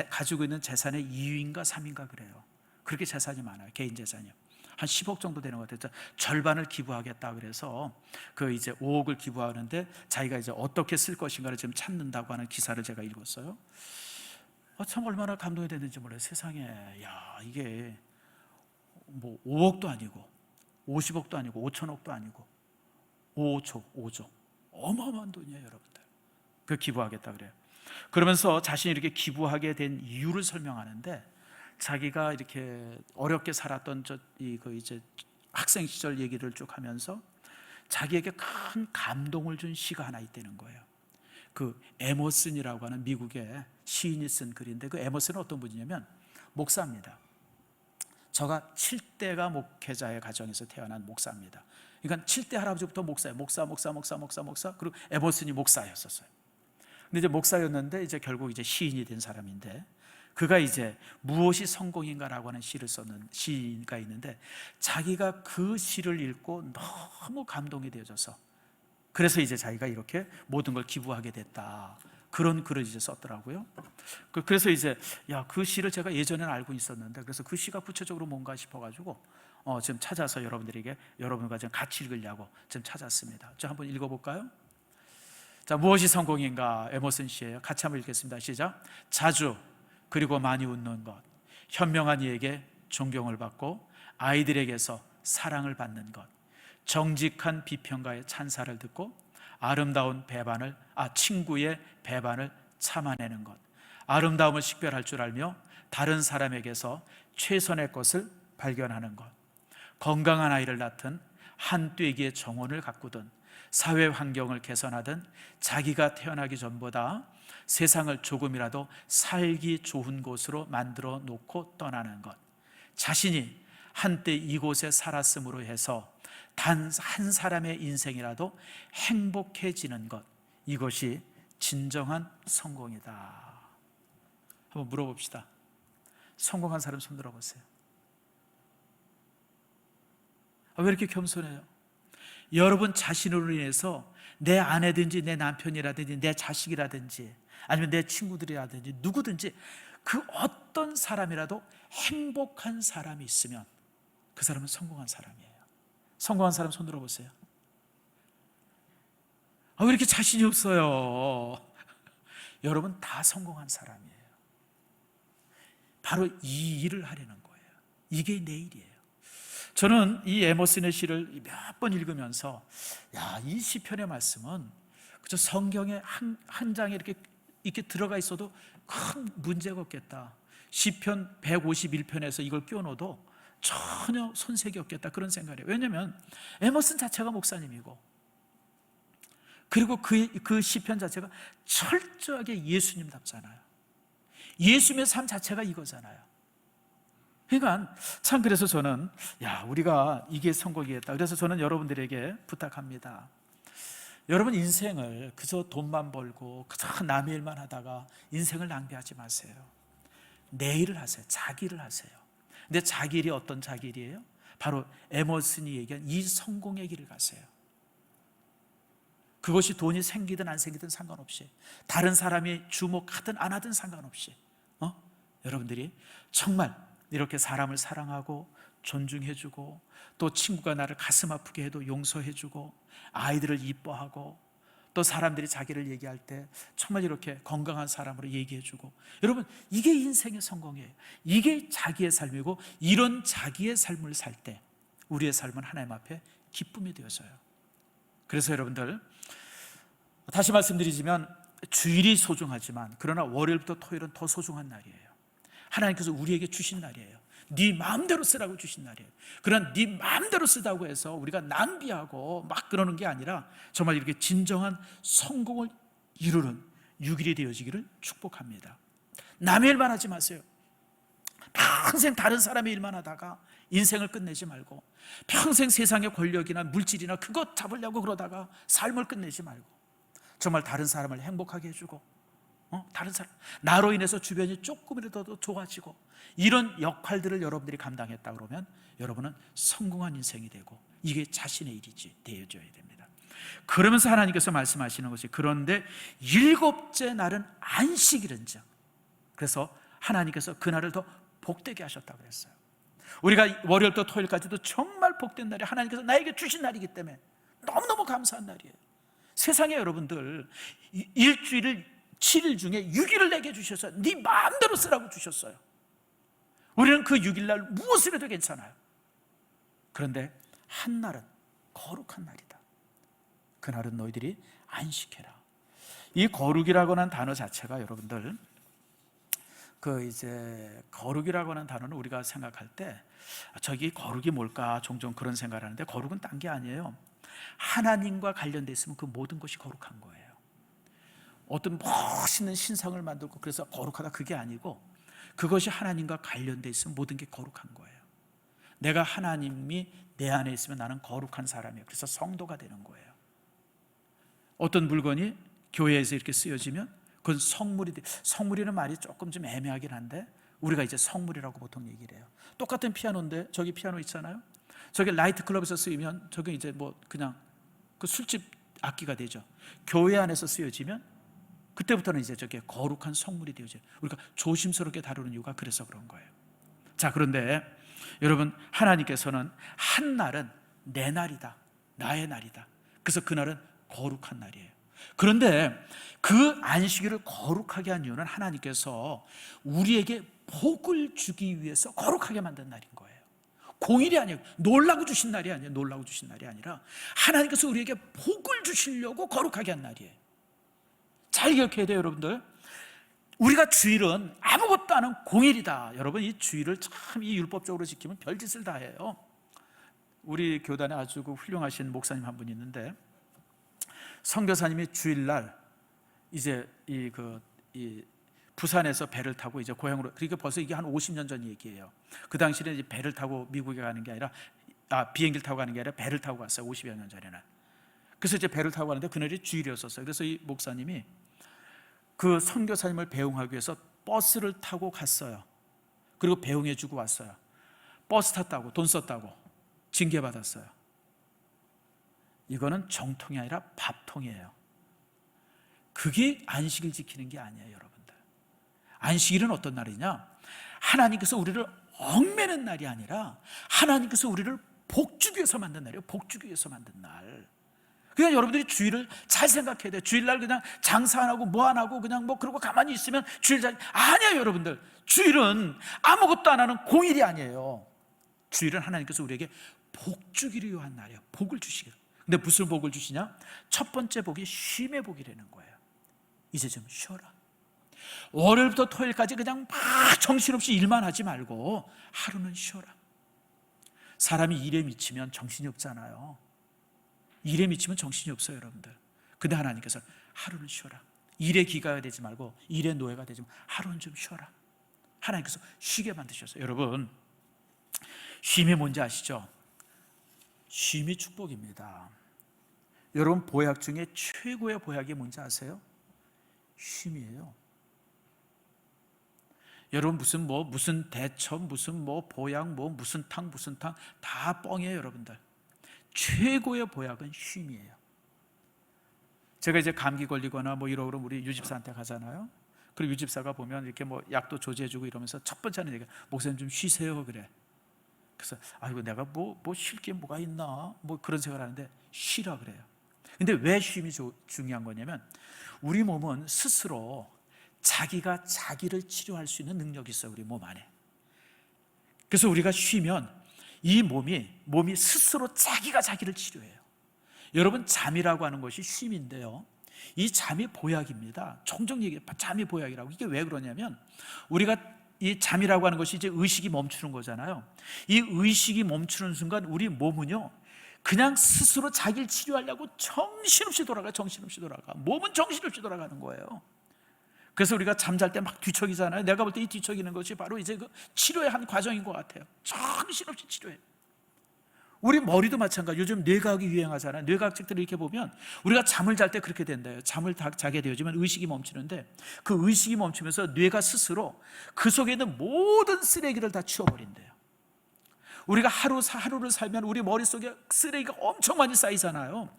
가지고 있는 재산의 2위인가 3위인가 그래요. 그렇게 재산이 많아요. 개인 재산이요. 한 10억 정도 되는 것 같아요. 절반을 기부하겠다 그래서 이제 5억을 기부하는데 자기가 이제 어떻게 쓸 것인가를 지금 찾는다고 하는 기사를 제가 읽었어요. 참 얼마나 감동이 됐는지 몰라요. 세상에, 야, 이게 뭐 5억도 아니고 50억도 아니고 5천억도 아니고 5조 어마어마한 돈이에요, 여러분들. 그 기부하겠다 그래요. 그러면서 자신이 이렇게 기부하게 된 이유를 설명하는데 자기가 이렇게 어렵게 살았던 이제 학생 시절 얘기를 쭉 하면서 자기에게 큰 감동을 준 시가 하나 있다는 거예요. 그 에머슨이라고 하는 미국의 시인이 쓴 글인데 그 에머슨은 어떤 분이냐면 목사입니다. 저가 7대가 목회자의 가정에서 태어난 목사입니다. 그러니까 7대 할아버지부터 목사예요. 목사. 그리고 에머슨이 목사였었어요. 근데 이제 목사였는데 이제 결국 이제 시인이 된 사람인데 그가 이제 무엇이 성공인가라고 하는 시를 썼는 시가 있는데 자기가 그 시를 읽고 너무 감동이 되어져서 그래서 이제 자기가 이렇게 모든 걸 기부하게 됐다. 그런 글을 이제 썼더라고요. 그래서 이제 그 시를 제가 예전에는 알고 있었는데 그래서 그 시가 구체적으로 뭔가 싶어가지고 지금 찾아서 여러분과 지금 같이 읽으려고 지금 찾았습니다. 자, 한번 읽어볼까요? 자, 무엇이 성공인가? 에머슨 시예요. 같이 한번 읽겠습니다. 시작. 자주 그리고 많이 웃는 것, 현명한 이에게 존경을 받고 아이들에게서 사랑을 받는 것, 정직한 비평가의 찬사를 듣고 아름다운 친구의 배반을 참아내는 것, 아름다움을 식별할 줄 알며 다른 사람에게서 최선의 것을 발견하는 것, 건강한 아이를 낳든 한 떼기의 정원을 가꾸든 사회 환경을 개선하든 자기가 태어나기 전보다 세상을 조금이라도 살기 좋은 곳으로 만들어 놓고 떠나는 것, 자신이 한때 이곳에 살았음으로 해서 단 한 사람의 인생이라도 행복해지는 것, 이것이 진정한 성공이다. 한번 물어봅시다. 성공한 사람 손 들어보세요. 왜 이렇게 겸손해요? 여러분 자신으로 인해서 내 아내든지 내 남편이라든지 내 자식이라든지 아니면 내 친구들이라든지 누구든지 그 어떤 사람이라도 행복한 사람이 있으면 그 사람은 성공한 사람이에요. 성공한 사람 손 들어보세요. 왜 이렇게 자신이 없어요? 여러분 다 성공한 사람이에요. 바로 이 일을 하려는 거예요. 이게 내 일이에요. 저는 이 에머슨의 시를 몇 번 읽으면서 이 시편의 말씀은 그저 성경에 한 장에 이렇게 들어가 있어도 큰 문제가 없겠다. 시편 151편에서 이걸 끼워넣어도 전혀 손색이 없겠다, 그런 생각이에요. 왜냐하면 에머슨 자체가 목사님이고, 그리고 그 시편 자체가 철저하게 예수님답잖아요. 예수님의 삶 자체가 이거잖아요. 그러니까 참, 그래서 저는 우리가 이게 성공이겠다. 그래서 저는 여러분들에게 부탁합니다. 여러분 인생을 그저 돈만 벌고 그저 남의 일만 하다가 인생을 낭비하지 마세요. 내 일을 하세요. 자기 일을 하세요. 근데 자기 일이 어떤 자기 일이에요? 바로 에머슨이 얘기한 이 성공의 길을 가세요. 그것이 돈이 생기든 안 생기든 상관없이, 다른 사람이 주목하든 안 하든 상관없이, 여러분들이 정말 이렇게 사람을 사랑하고 존중해주고, 또 친구가 나를 가슴 아프게 해도 용서해주고, 아이들을 이뻐하고, 또 사람들이 자기를 얘기할 때 정말 이렇게 건강한 사람으로 얘기해주고, 여러분 이게 인생의 성공이에요. 이게 자기의 삶이고, 이런 자기의 삶을 살 때 우리의 삶은 하나님 앞에 기쁨이 되어져요. 그래서 여러분들, 다시 말씀드리지만 주일이 소중하지만 그러나 월요일부터 토요일은 더 소중한 날이에요. 하나님께서 우리에게 주신 날이에요. 네 마음대로 쓰라고 주신 날이에요. 그런 네 마음대로 쓰다고 해서 우리가 낭비하고 막 그러는 게 아니라 정말 이렇게 진정한 성공을 이루는 6일이 되어지기를 축복합니다. 남의 일만 하지 마세요. 평생 다른 사람의 일만 하다가 인생을 끝내지 말고, 평생 세상의 권력이나 물질이나 그것 잡으려고 그러다가 삶을 끝내지 말고, 정말 다른 사람을 행복하게 해주고, 다른 사람, 나로 인해서 주변이 조금이라도 더 좋아지고, 이런 역할들을 여러분들이 감당했다 그러면 여러분은 성공한 인생이 되고, 이게 자신의 일이지 되어져야 됩니다. 그러면서 하나님께서 말씀하시는 것이, 그런데 일곱째 날은 안식일은즉, 그래서 하나님께서 그날을 더 복되게 하셨다고 그랬어요. 우리가 월요일부터 토요일까지도 정말 복된 날이 하나님께서 나에게 주신 날이기 때문에 너무너무 감사한 날이에요. 세상에 여러분들 일주일을 7일 중에 6일을 내게 주셔서 네 마음대로 쓰라고 주셨어요. 우리는 그 6일날 무엇을 해도 괜찮아요. 그런데 한 날은 거룩한 날이다. 그날은 너희들이 안식해라. 이 거룩이라고 하는 단어 자체가 여러분들, 거룩이라고 하는 단어는 우리가 생각할 때 저기 거룩이 뭘까 종종 그런 생각을 하는데, 거룩은 딴 게 아니에요. 하나님과 관련돼 있으면 그 모든 것이 거룩한 거예요. 어떤 멋있는 신상을 만들고 그래서 거룩하다, 그게 아니고, 그것이 하나님과 관련돼 있으면 모든 게 거룩한 거예요. 내가 하나님이 내 안에 있으면 나는 거룩한 사람이에요. 그래서 성도가 되는 거예요. 어떤 물건이 교회에서 이렇게 쓰여지면 그건 성물이 돼. 성물이라는 말이 조금 좀 애매하긴 한데 우리가 이제 성물이라고 보통 얘기를 해요. 똑같은 피아노인데, 저기 피아노 있잖아요. 저게 라이트 클럽에서 쓰이면 저게 이제 그냥 그 술집 악기가 되죠. 교회 안에서 쓰여지면 그때부터는 이제 저게 거룩한 성물이 되어져요. 우리가 조심스럽게 다루는 이유가 그래서 그런 거예요. 자, 그런데 여러분, 하나님께서는 한 날은 내 날이다, 나의 날이다. 그래서 그날은 거룩한 날이에요. 그런데 그 안식일을 거룩하게 한 이유는 하나님께서 우리에게 복을 주기 위해서 거룩하게 만든 날인 거예요. 공일이 아니에요. 놀라고 주신 날이 아니에요. 놀라고 주신 날이 아니라 하나님께서 우리에게 복을 주시려고 거룩하게 한 날이에요. 잘 기억해야 돼요, 여러분들. 우리가 주일은 아무것도 안 한 공일이다. 여러분, 이 주일을 참 이 율법적으로 지키면 별짓을 다 해요. 우리 교단에 아주 훌륭하신 목사님 한 분이 있는데, 선교사님이 주일날 이제 이 부산에서 배를 타고 이제 고향으로, 그러니까 벌써 이게 한 50년 전 얘기예요. 그 당시에 이제 배를 타고 미국에 가는 게 아니라, 비행기를 타고 가는 게 아니라 배를 타고 갔어요. 50여 년 전에는. 그래서 이제 배를 타고 가는데 그날이 주일이었었어요. 그래서 이 목사님이 그 선교사님을 배웅하기 위해서 버스를 타고 갔어요. 그리고 배웅해 주고 왔어요. 버스 탔다고, 돈 썼다고 징계받았어요. 이거는 정통이 아니라 밥통이에요. 그게 안식일 지키는 게 아니에요, 여러분들. 안식일은 어떤 날이냐? 하나님께서 우리를 얽매는 날이 아니라 하나님께서 우리를 복주기 위해서 만든 날이에요. 복주기 위해서 만든 날. 그러니까 여러분들이 주일을 잘 생각해야 돼요. 주일날 그냥 장사 안 하고 뭐 안 하고 그냥 뭐 그러고 가만히 있으면 주일 잘, 아니에요, 여러분들. 주일은 아무것도 안 하는 공일이 아니에요. 주일은 하나님께서 우리에게 복 주기를 위한 날이에요. 복을 주시기를. 근데 무슨 복을 주시냐? 첫 번째 복이 쉼의 복이라는 거예요. 이제 좀 쉬어라. 월요일부터 토요일까지 그냥 막 정신없이 일만 하지 말고 하루는 쉬어라. 사람이 일에 미치면 정신이 없잖아요. 일에 미치면 정신이 없어요, 여러분들. 근데 하나님께서 하루는 쉬어라. 일의 기가가 되지 말고 일의 노예가 되지 말고 하루는 좀 쉬어라. 하나님께서 쉬게 만드셨어요. 여러분, 쉼이 뭔지 아시죠? 쉼이 축복입니다. 여러분, 보약 중에 최고의 보약이 뭔지 아세요? 쉼이에요. 여러분, 무슨 대첩, 무슨 보약, 무슨 탕 다 뻥이에요, 여러분들. 최고의 보약은 쉼이에요. 제가 이제 감기 걸리거나 이러고 그러면 우리 유집사한테 가잖아요. 그리고 유집사가 보면 이렇게 약도 조제해주고 이러면서 첫 번째는 얘기해, 목사님 좀 쉬세요, 그래. 그래서 아이고, 내가 쉴 게 뭐가 있나 그런 생각을 하는데 쉬라 그래요. 근데 왜 쉼이 중요한 거냐면, 우리 몸은 스스로 자기가 자기를 치료할 수 있는 능력이 있어요, 우리 몸 안에. 그래서 우리가 쉬면 이 몸이 스스로 자기가 자기를 치료해요. 여러분, 잠이라고 하는 것이 쉼인데요, 이 잠이 보약입니다. 종종 얘기해요. 잠이 보약이라고. 이게 왜 그러냐면, 우리가 이 잠이라고 하는 것이 이제 의식이 멈추는 거잖아요. 이 의식이 멈추는 순간 우리 몸은요, 그냥 스스로 자기를 치료하려고 정신없이 돌아가. 몸은 정신없이 돌아가는 거예요. 그래서 우리가 잠잘 때 막 뒤척이잖아요. 내가 볼 때 이 뒤척이는 것이 바로 이제 그 치료의 한 과정인 것 같아요. 정신없이 치료해. 우리 머리도 마찬가지. 요즘 뇌과학이 유행하잖아요. 뇌과학책들을 이렇게 보면 우리가 잠을 잘 때 그렇게 된대요. 잠을 자게 되어지면 의식이 멈추는데, 그 의식이 멈추면서 뇌가 스스로 그 속에 있는 모든 쓰레기를 다 치워버린대요. 우리가 하루를 살면 우리 머릿속에 쓰레기가 엄청 많이 쌓이잖아요.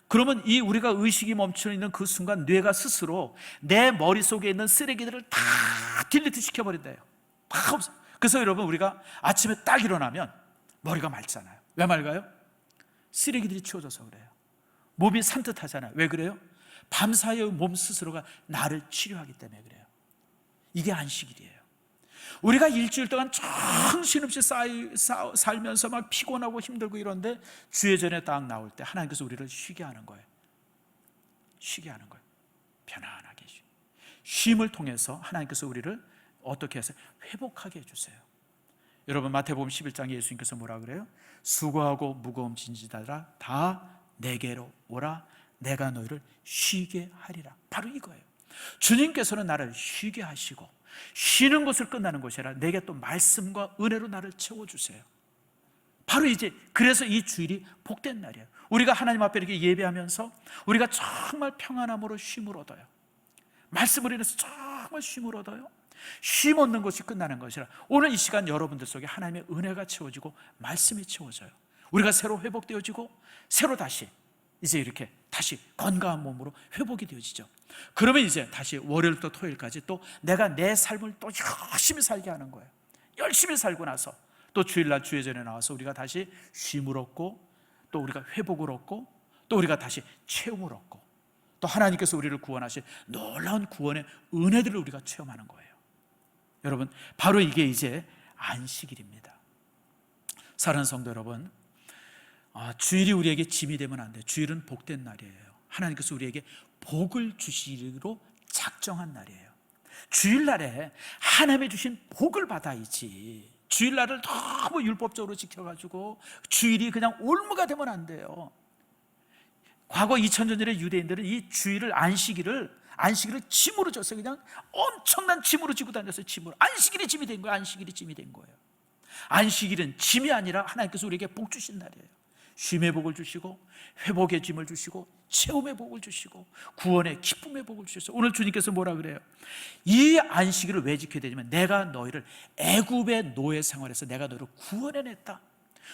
그러면 이 우리가 의식이 멈춰 있는 그 순간 뇌가 스스로 내 머릿속에 있는 쓰레기들을 다 딜리트 시켜버린대요. 다 없어. 그래서 여러분, 우리가 아침에 딱 일어나면 머리가 맑잖아요. 왜 맑아요? 쓰레기들이 치워져서 그래요. 몸이 산뜻하잖아요. 왜 그래요? 밤사이에 몸 스스로가 나를 치료하기 때문에 그래요. 이게 안식일이에요. 우리가 일주일 동안 정신없이 살면서 막 피곤하고 힘들고 이런데 주의 전에 딱 나올 때 하나님께서 우리를 쉬게 하는 거예요. 편안하게. 쉼을 통해서 하나님께서 우리를 어떻게 해서 회복하게 해주세요. 여러분, 마태복음 11장에 예수님께서 뭐라 그래요? 수고하고 무거움 진지다라 다 내게로 오라, 내가 너희를 쉬게 하리라. 바로 이거예요. 주님께서는 나를 쉬게 하시고, 쉬는 것을 끝나는 것이 아니라 내게 또 말씀과 은혜로 나를 채워주세요. 바로 이제 그래서 이 주일이 복된 날이에요. 우리가 하나님 앞에 이렇게 예배하면서 우리가 정말 평안함으로 쉼을 얻어요. 말씀을 인해서 정말 쉼을 얻어요. 쉼 얻는 것이 끝나는 것이라, 오늘 이 시간 여러분들 속에 하나님의 은혜가 채워지고 말씀이 채워져요. 우리가 새로 회복되어지고 새로 다시 이제 이렇게 다시 건강한 몸으로 회복이 되어지죠. 그러면 이제 다시 월요일부터 토요일까지 또 내가 내 삶을 또 열심히 살게 하는 거예요. 열심히 살고 나서 또 주일날 주의전에 나와서 우리가 다시 쉼을 얻고, 또 우리가 회복을 얻고, 또 우리가 다시 체험을 얻고, 또 하나님께서 우리를 구원하신 놀라운 구원의 은혜들을 우리가 체험하는 거예요. 여러분, 바로 이게 이제 안식일입니다. 사랑하는 성도 여러분, 주일이 우리에게 짐이 되면 안 돼요. 주일은 복된 날이에요. 하나님께서 우리에게 복을 주시기로 작정한 날이에요. 주일날에 하나님의 주신 복을 받아야지, 주일날을 너무 율법적으로 지켜가지고 주일이 그냥 올무가 되면 안 돼요. 과거 2000년 전의 유대인들은 이 주일을, 안식일을 짐으로 졌어요. 그냥 엄청난 짐으로 지고 다녔어요. 짐으로. 안식일이 짐이 된 거예요. 안식일이 짐이 된 거예요. 안식일은 짐이 아니라 하나님께서 우리에게 복 주신 날이에요. 쉼의 복을 주시고, 회복의 짐을 주시고, 체험의 복을 주시고, 구원의 기쁨의 복을 주셨어요. 오늘 주님께서 뭐라 그래요? 이 안식일을 왜 지켜야 되냐면, 내가 너희를 애굽의 노예 생활에서 내가 너희를 구원해냈다.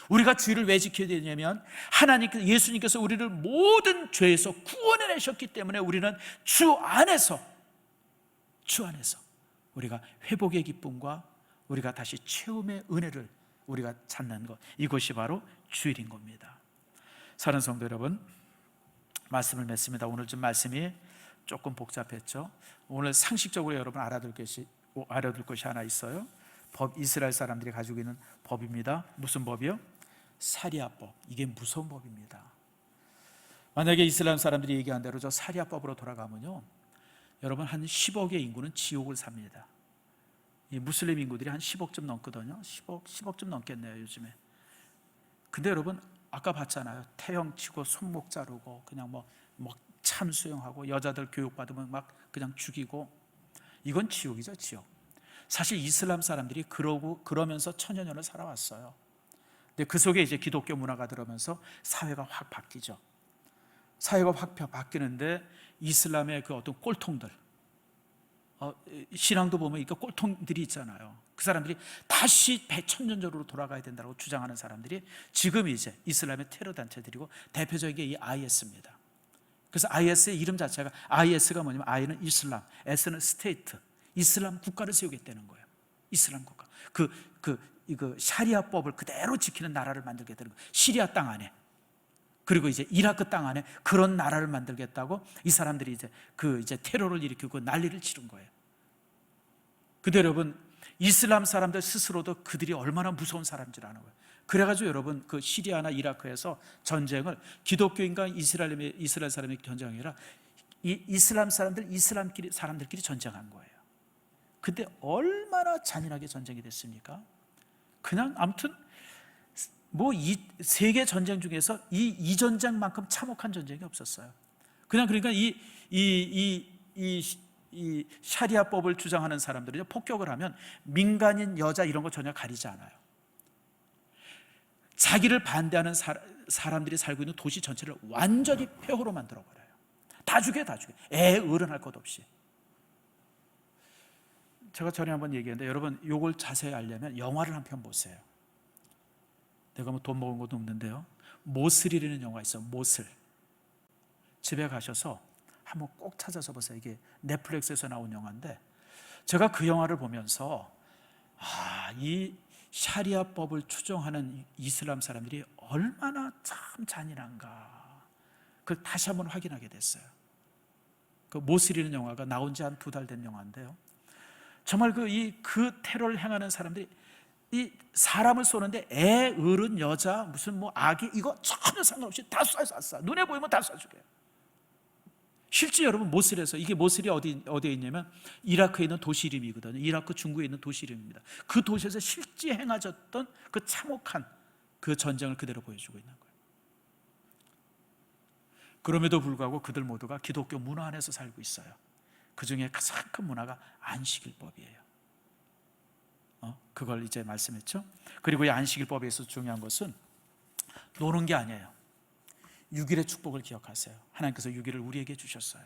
우리가 주일을 왜 지켜야 되냐면, 하나님께서, 예수님께서 우리를 모든 죄에서 구원해내셨기 때문에 우리는 주 안에서 우리가 회복의 기쁨과 우리가 다시 체험의 은혜를 우리가 찾는 것, 이것이 바로 주일인 겁니다. 사랑하는 성도 여러분, 말씀을 맺습니다. 오늘 좀 말씀이 조금 복잡했죠. 오늘 상식적으로 여러분 알아둘 것이 하나 있어요. 이스라엘 사람들이 가지고 있는 법입니다. 무슨 법이요? 사리아법. 이게 무서운 법입니다. 만약에 이슬람 사람들이 얘기한 대로 저 사리아법으로 돌아가면요, 여러분 한 10억의 인구는 지옥을 삽니다. 이 무슬림 인구들이 한 10억쯤 넘거든요. 10억쯤 넘겠네요, 요즘에. 근데 여러분, 아까 봤잖아요. 태형 치고 손목 자르고 그냥 뭐 참수형하고, 여자들 교육받으면 막 그냥 죽이고. 이건 지옥이죠, 지옥. 사실 이슬람 사람들이 그러면서 천여 년을 살아왔어요. 근데 그 속에 이제 기독교 문화가 들어오면서 사회가 확 바뀌죠. 사회가 확 바뀌는데 이슬람의 그 어떤 꼴통들, 신앙도 보면 이거 꼴통들이 있잖아요. 그 사람들이 다시 천년전으로 돌아가야 된다고 주장하는 사람들이 지금 이제 이슬람의 테러 단체들이고, 대표적인 게 이 IS입니다. 그래서 IS의 이름 자체가, IS가 뭐냐면 I는 이슬람, S는 스테이트, 이슬람 국가를 세우겠다는 거예요. 이슬람 국가. 이거 샤리아법을 그대로 지키는 나라를 만들겠다는 거예요. 시리아 땅 안에, 그리고 이제 이라크 땅 안에 그런 나라를 만들겠다고 이 사람들이 이제 테러를 일으키고 난리를 치른 거예요. 근데 여러분, 이슬람 사람들 스스로도 그들이 얼마나 무서운 사람인지 아는 거예요. 그래가지고 여러분, 그 시리아나 이라크에서 전쟁을 기독교인과 이스라엘 사람의 전쟁이 아니라 이슬람 사람들끼리 전쟁한 거예요. 근데 얼마나 잔인하게 전쟁이 됐습니까? 그냥 아무튼 이 세계 전쟁 중에서 이 전쟁만큼 참혹한 전쟁이 없었어요. 그러니까 이 샤리아법을 주장하는 사람들이 폭격을 하면 민간인, 여자 이런 거 전혀 가리지 않아요. 자기를 반대하는 사람들이 살고 있는 도시 전체를 완전히 폐허로 만들어버려요. 다 죽여요. 애 어른할 것 없이. 제가 전에 한번 얘기했는데, 여러분 이걸 자세히 알려면 영화를 한 편 보세요. 내가 뭐 돈 먹은 것도 없는데요, 모슬이라는 영화 있어요. 모슬. 집에 가셔서 한번 꼭 찾아서 보세요. 이게 넷플릭스에서 나온 영화인데, 제가 그 영화를 보면서 이 샤리아법을 추종하는 이슬람 사람들이 얼마나 참 잔인한가, 그걸 다시 한번 확인하게 됐어요. 그 모슬이라는 영화가 나온 지 한 2달 된 영화인데요, 정말 그 테러를 행하는 사람들이 이 사람을 쏘는데 애, 어른, 여자, 무슨 아기, 이거 전혀 상관없이 다 쏴. 눈에 보이면 다 쏴 죽여요. 실제 여러분, 모슬에서, 이게 모슬이 어디에 있냐면 이라크에 있는 도시 이름이거든요. 이라크 중부에 있는 도시 이름입니다. 그 도시에서 실제 행하셨던 그 참혹한 그 전쟁을 그대로 보여주고 있는 거예요. 그럼에도 불구하고 그들 모두가 기독교 문화 안에서 살고 있어요. 그 중에 가장 큰 문화가 안식일법이에요. 그걸 이제 말씀했죠. 그리고 이 안식일법에서 중요한 것은 노는 게 아니에요. 6일의 축복을 기억하세요. 하나님께서 6일을 우리에게 주셨어요.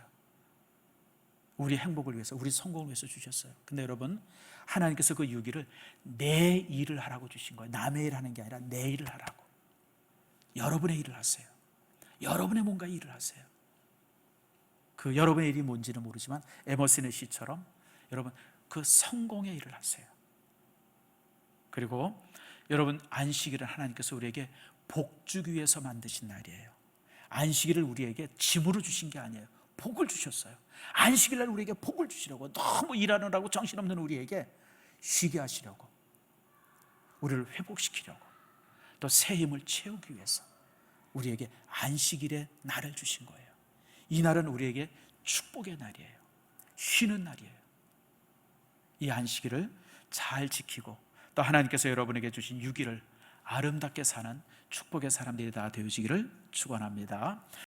우리 행복을 위해서, 우리 성공을 위해서 주셨어요. 근데 여러분, 하나님께서 그 6일을 내 일을 하라고 주신 거예요. 남의 일 하는 게 아니라 내 일을 하라고. 여러분의 일을 하세요. 여러분의 뭔가 일을 하세요. 그 여러분의 일이 뭔지는 모르지만 에머슨의 시처럼 여러분, 그 성공의 일을 하세요. 그리고 여러분, 안식일은 하나님께서 우리에게 복 주기 위해서 만드신 날이에요. 안식일을 우리에게 짐으로 주신 게 아니에요. 복을 주셨어요. 안식일 날 우리에게 복을 주시려고, 너무 일하느라고 정신없는 우리에게 쉬게 하시려고, 우리를 회복시키려고, 또 새 힘을 채우기 위해서 우리에게 안식일의 날을 주신 거예요. 이 날은 우리에게 축복의 날이에요. 쉬는 날이에요. 이 안식일을 잘 지키고 또 하나님께서 여러분에게 주신 6일을 아름답게 사는 축복의 사람들이 다 되어지기를 축원합니다.